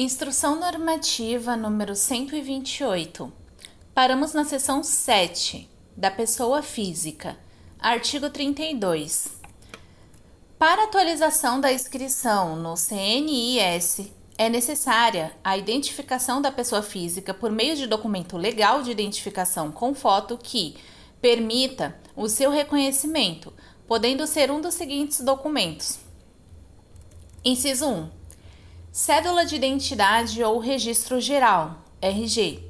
Instrução normativa número 128. Paramos na seção 7, da pessoa física. Artigo 32. Para atualização da inscrição no CNIS, é necessária a identificação da pessoa física por meio de documento legal de identificação com foto que permita o seu reconhecimento, podendo ser um dos seguintes documentos. Inciso 1. Cédula de identidade ou registro geral, RG.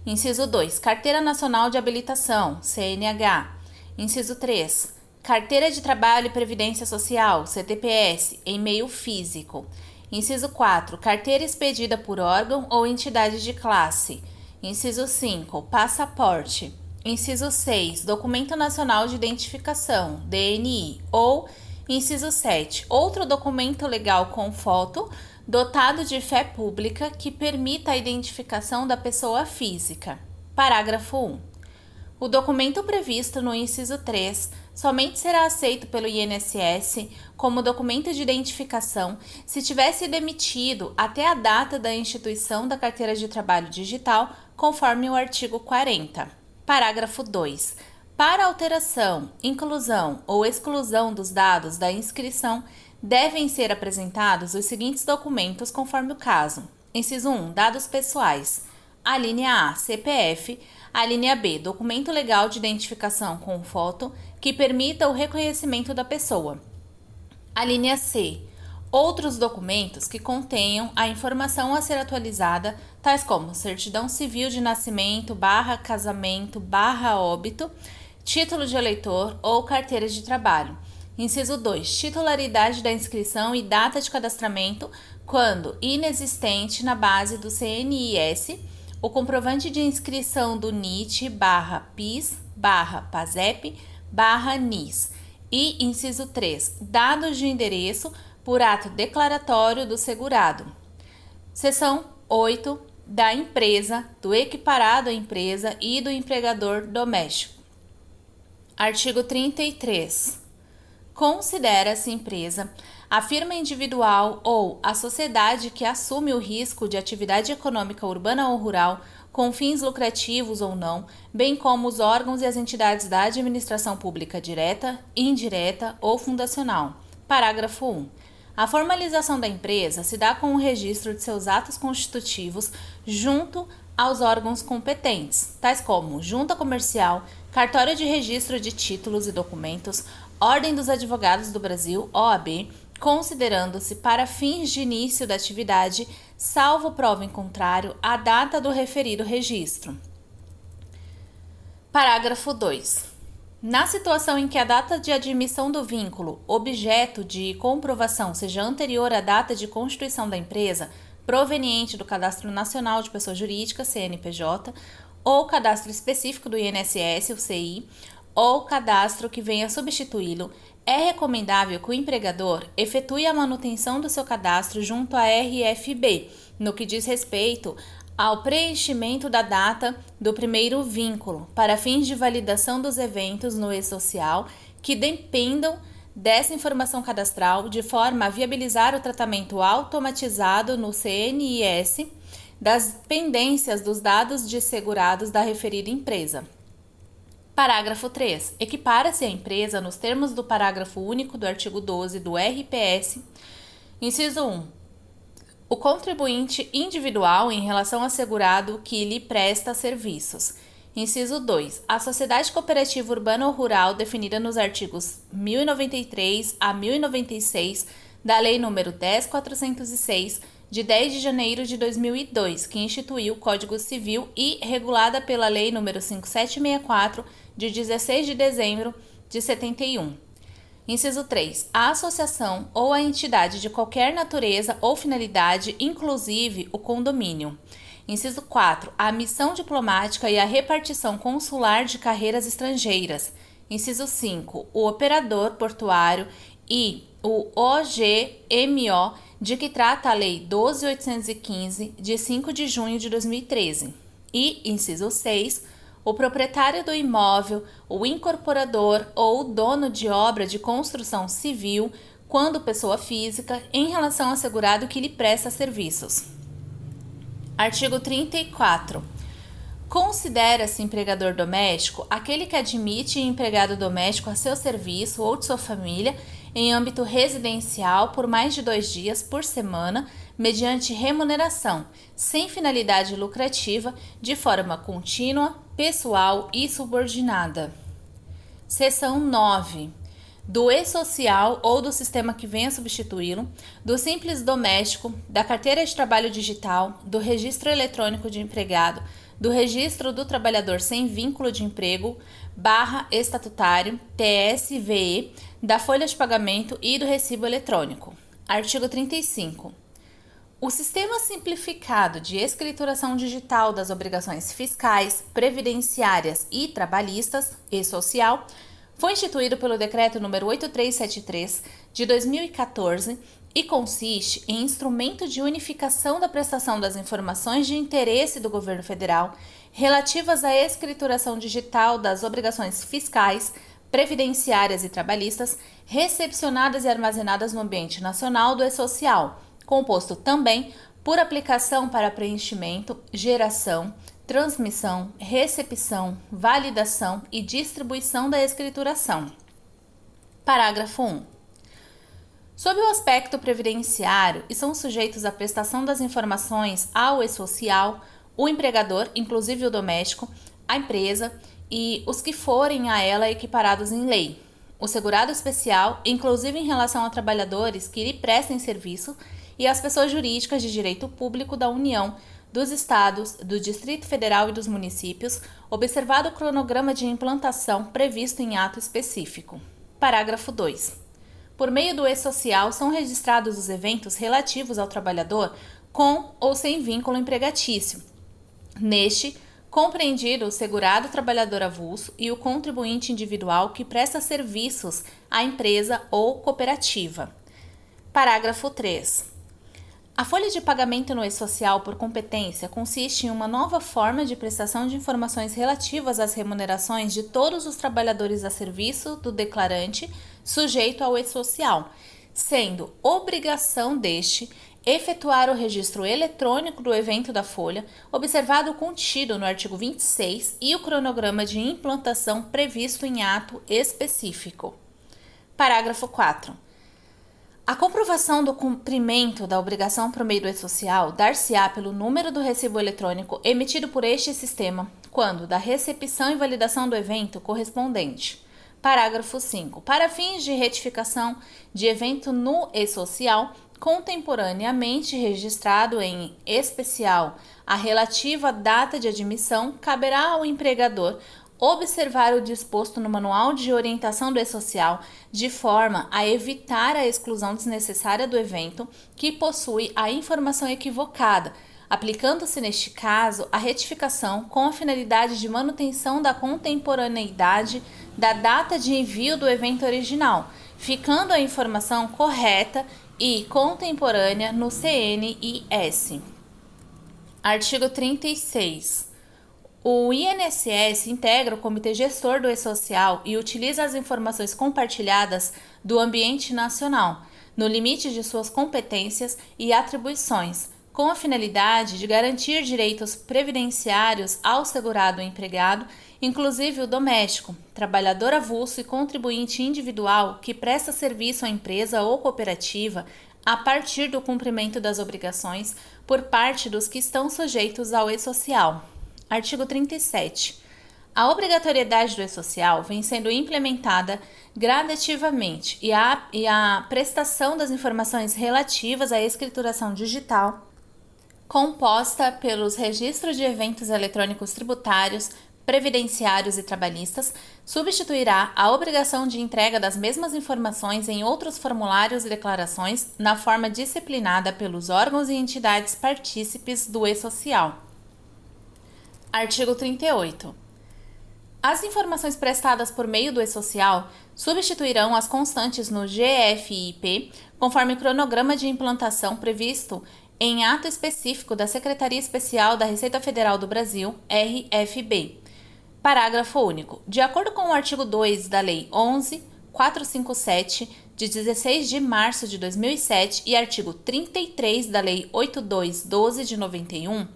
Inciso 2. Carteira Nacional de Habilitação, CNH. Inciso 3. Carteira de Trabalho e Previdência Social, CTPS, em meio físico. Inciso 4. Carteira expedida por órgão ou entidade de classe. Inciso 5. Passaporte. Inciso 6. Documento Nacional de Identificação, DNI. Ou, inciso 7. Outro documento legal com foto, dotado de fé pública que permita a identificação da pessoa física. Parágrafo 1. O documento previsto no inciso 3 somente será aceito pelo INSS como documento de identificação se tiver sido emitido até a data da instituição da carteira de trabalho digital, conforme o artigo 40. Parágrafo 2. Para alteração, inclusão ou exclusão dos dados da inscrição, devem ser apresentados os seguintes documentos conforme o caso. Inciso 1. Dados pessoais. A linha A. CPF. A linha B. Documento legal de identificação com foto que permita o reconhecimento da pessoa. A linha C. Outros documentos que contenham a informação a ser atualizada, tais como certidão civil de nascimento, casamento, óbito, título de eleitor ou carteira de trabalho. Inciso 2. Titularidade da inscrição e data de cadastramento, quando inexistente na base do CNIS, o comprovante de inscrição do NIT/PIS/PASEP/NIS. E, inciso 3. Dados de endereço por ato declaratório do segurado. Seção 8. Da empresa, do equiparado à empresa e do empregador doméstico. Artigo 33. Considera-se empresa a firma individual ou a sociedade que assume o risco de atividade econômica urbana ou rural com fins lucrativos ou não, bem como os órgãos e as entidades da administração pública direta, indireta ou fundacional. Parágrafo 1. A formalização da empresa se dá com o registro de seus atos constitutivos junto aos órgãos competentes, tais como Junta Comercial, Cartório de Registro de Títulos e Documentos, Ordem dos Advogados do Brasil, OAB, considerando-se para fins de início da atividade, salvo prova em contrário, a data do referido registro. Parágrafo 2. Na situação em que a data de admissão do vínculo, objeto de comprovação, seja anterior à data de constituição da empresa, proveniente do Cadastro Nacional de Pessoa Jurídica, CNPJ, ou cadastro específico do INSS, o CI, ou cadastro que venha substituí-lo, é recomendável que o empregador efetue a manutenção do seu cadastro junto à RFB, no que diz respeito ao preenchimento da data do primeiro vínculo, para fins de validação dos eventos no e-social que dependam dessa informação cadastral, de forma a viabilizar o tratamento automatizado no CNIS das pendências dos dados de segurados da referida empresa. Parágrafo 3. Equipara-se a empresa nos termos do parágrafo único do artigo 12 do RPS. Inciso 1. O contribuinte individual em relação ao segurado que lhe presta serviços. Inciso 2. A sociedade cooperativa urbana ou rural definida nos artigos 1093 a 1096 da Lei nº 10.406, de 10 de janeiro de 2002, que instituiu o Código Civil, e regulada pela Lei nº 5764, de 16 de dezembro de 71. Inciso 3. A associação ou a entidade de qualquer natureza ou finalidade, inclusive o condomínio. Inciso 4. A missão diplomática e a repartição consular de carreiras estrangeiras. Inciso 5. O operador portuário e o OGMO, de que trata a Lei 12.815, de 5 de junho de 2013. E, inciso 6, o proprietário do imóvel, o incorporador ou o dono de obra de construção civil, quando pessoa física, em relação ao segurado que lhe presta serviços. Artigo 34. Considera-se empregador doméstico aquele que admite empregado doméstico a seu serviço ou de sua família em âmbito residencial por mais de 2 dias por semana, mediante remuneração, sem finalidade lucrativa, de forma contínua, pessoal e subordinada. Seção 9. Do e-social ou do sistema que venha substituí-lo, do simples doméstico, da carteira de trabalho digital, do registro eletrônico de empregado, do registro do trabalhador sem vínculo de emprego, /estatutário, TSVE, da folha de pagamento e do recibo eletrônico. Artigo 35. O Sistema Simplificado de Escrituração Digital das Obrigações Fiscais, Previdenciárias e Trabalhistas e Social foi instituído pelo Decreto nº 8373, de 2014, e consiste em instrumento de unificação da prestação das informações de interesse do Governo Federal relativas à escrituração digital das obrigações fiscais, previdenciárias e trabalhistas recepcionadas e armazenadas no ambiente nacional do e-social, composto também por aplicação para preenchimento, geração, transmissão, recepção, validação e distribuição da escrituração. Parágrafo 1. Sob o aspecto previdenciário, e são sujeitos à prestação das informações ao e-social, o empregador, inclusive o doméstico, a empresa e os que forem a ela equiparados em lei, o segurado especial, inclusive em relação a trabalhadores que lhe prestem serviço, e as pessoas jurídicas de direito público da União, dos Estados, do Distrito Federal e dos municípios, observado o cronograma de implantação previsto em ato específico. Parágrafo 2. Por meio do e-social são registrados os eventos relativos ao trabalhador com ou sem vínculo empregatício. Neste, compreendido o segurado trabalhador avulso e o contribuinte individual que presta serviços à empresa ou cooperativa. Parágrafo 3. A folha de pagamento no e-social por competência consiste em uma nova forma de prestação de informações relativas às remunerações de todos os trabalhadores a serviço do declarante sujeito ao e-social, sendo obrigação deste efetuar o registro eletrônico do evento da folha, observado o contido no artigo 26 e o cronograma de implantação previsto em ato específico. Parágrafo 4. A comprovação do cumprimento da obrigação por meio do e-social dar-se-á pelo número do recibo eletrônico emitido por este sistema, quando da recepção e validação do evento correspondente. Parágrafo 5. Para fins de retificação de evento no e-social, contemporaneamente registrado em especial a relativa data de admissão, caberá ao empregador observar o disposto no Manual de Orientação do E-Social, de forma a evitar a exclusão desnecessária do evento que possui a informação equivocada, aplicando-se neste caso a retificação com a finalidade de manutenção da contemporaneidade da data de envio do evento original, ficando a informação correta e contemporânea no CNIS. Artigo 36. O INSS integra o Comitê Gestor do E-Social e utiliza as informações compartilhadas do ambiente nacional, no limite de suas competências e atribuições, com a finalidade de garantir direitos previdenciários ao segurado empregado, inclusive o doméstico, trabalhador avulso e contribuinte individual que presta serviço à empresa ou cooperativa a partir do cumprimento das obrigações por parte dos que estão sujeitos ao E-Social. Artigo 37. A obrigatoriedade do E-Social vem sendo implementada gradativamente e a prestação das informações relativas à escrituração digital, composta pelos registros de eventos eletrônicos tributários, previdenciários e trabalhistas, substituirá a obrigação de entrega das mesmas informações em outros formulários e declarações na forma disciplinada pelos órgãos e entidades partícipes do E-Social. Artigo 38. As informações prestadas por meio do E-Social substituirão as constantes no GFIP, conforme cronograma de implantação previsto em ato específico da Secretaria Especial da Receita Federal do Brasil, RFB. Parágrafo único. De acordo com o artigo 2 da Lei 11.457, de 16 de março de 2007, e artigo 33 da Lei 8212 de 91,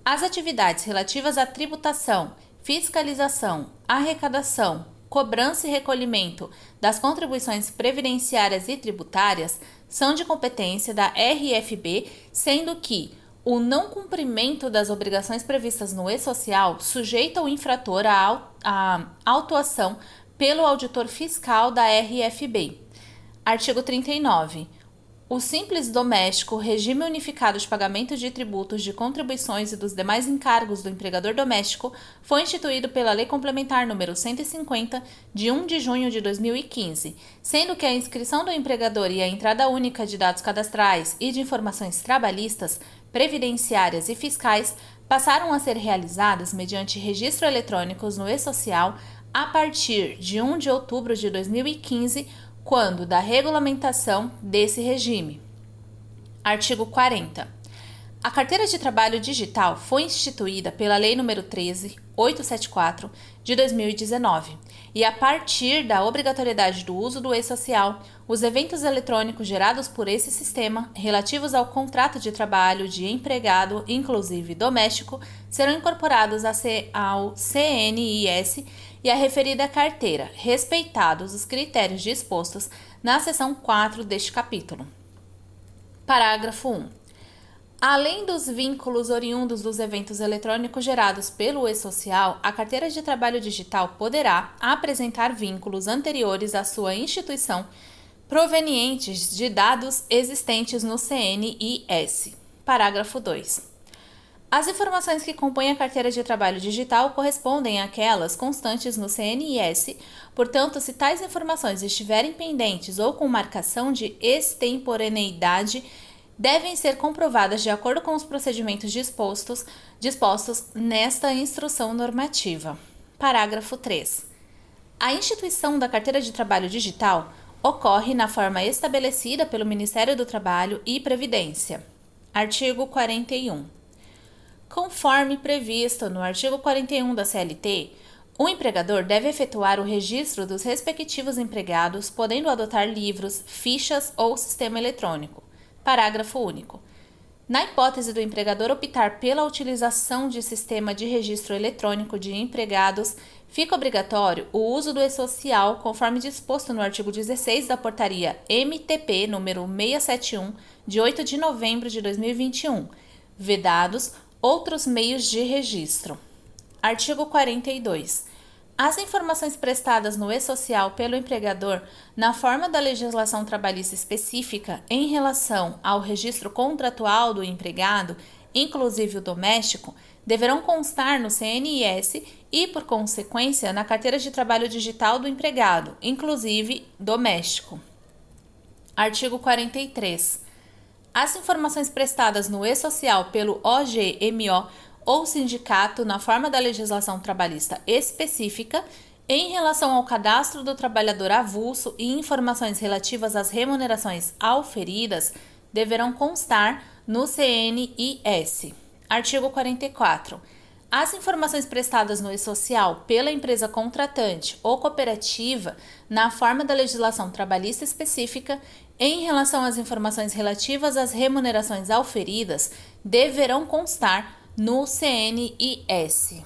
As atividades relativas à tributação, fiscalização, arrecadação, cobrança e recolhimento das contribuições previdenciárias e tributárias são de competência da RFB, sendo que o não cumprimento das obrigações previstas no E-Social sujeita o infrator à autuação pelo auditor fiscal da RFB. Artigo 39. O Simples Doméstico, regime unificado de pagamento de tributos, de contribuições e dos demais encargos do empregador doméstico, foi instituído pela Lei Complementar nº 150, de 1 de junho de 2015, sendo que a inscrição do empregador e a entrada única de dados cadastrais e de informações trabalhistas, previdenciárias e fiscais passaram a ser realizadas mediante registro eletrônicos no E-Social a partir de 1 de outubro de 2015, quando da regulamentação desse regime. Artigo 40. A carteira de trabalho digital foi instituída pela Lei nº 13.874, de 2019, e a partir da obrigatoriedade do uso do E-Social, os eventos eletrônicos gerados por esse sistema, relativos ao contrato de trabalho de empregado, inclusive doméstico, serão incorporados ao CNIS e à referida carteira, respeitados os critérios dispostos na seção 4 deste capítulo. Parágrafo 1. Além dos vínculos oriundos dos eventos eletrônicos gerados pelo E-Social, a carteira de trabalho digital poderá apresentar vínculos anteriores à sua instituição, provenientes de dados existentes no CNIS. Parágrafo 2. As informações que compõem a carteira de trabalho digital correspondem àquelas constantes no CNIS, portanto, se tais informações estiverem pendentes ou com marcação de extemporaneidade, devem ser comprovadas de acordo com os procedimentos dispostos nesta instrução normativa. Parágrafo 3. A instituição da carteira de trabalho digital ocorre na forma estabelecida pelo Ministério do Trabalho e Previdência. Artigo 41. Conforme previsto no artigo 41 da CLT, o empregador deve efetuar o registro dos respectivos empregados, podendo adotar livros, fichas ou sistema eletrônico. Parágrafo único. Na hipótese do empregador optar pela utilização de sistema de registro eletrônico de empregados, fica obrigatório o uso do E-Social, conforme disposto no artigo 16 da Portaria MTP número 671, de 8 de novembro de 2021, vedados outros meios de registro. Artigo 42. As informações prestadas no E-Social pelo empregador na forma da legislação trabalhista específica em relação ao registro contratual do empregado, inclusive o doméstico, deverão constar no CNIS e, por consequência, na carteira de trabalho digital do empregado, inclusive doméstico. Artigo 43. As informações prestadas no E-Social pelo OGMO ou sindicato na forma da legislação trabalhista específica em relação ao cadastro do trabalhador avulso e informações relativas às remunerações auferidas deverão constar no CNIS. Artigo 44. As informações prestadas no E-Social pela empresa contratante ou cooperativa na forma da legislação trabalhista específica em relação às informações relativas às remunerações auferidas deverão constar no CNIS.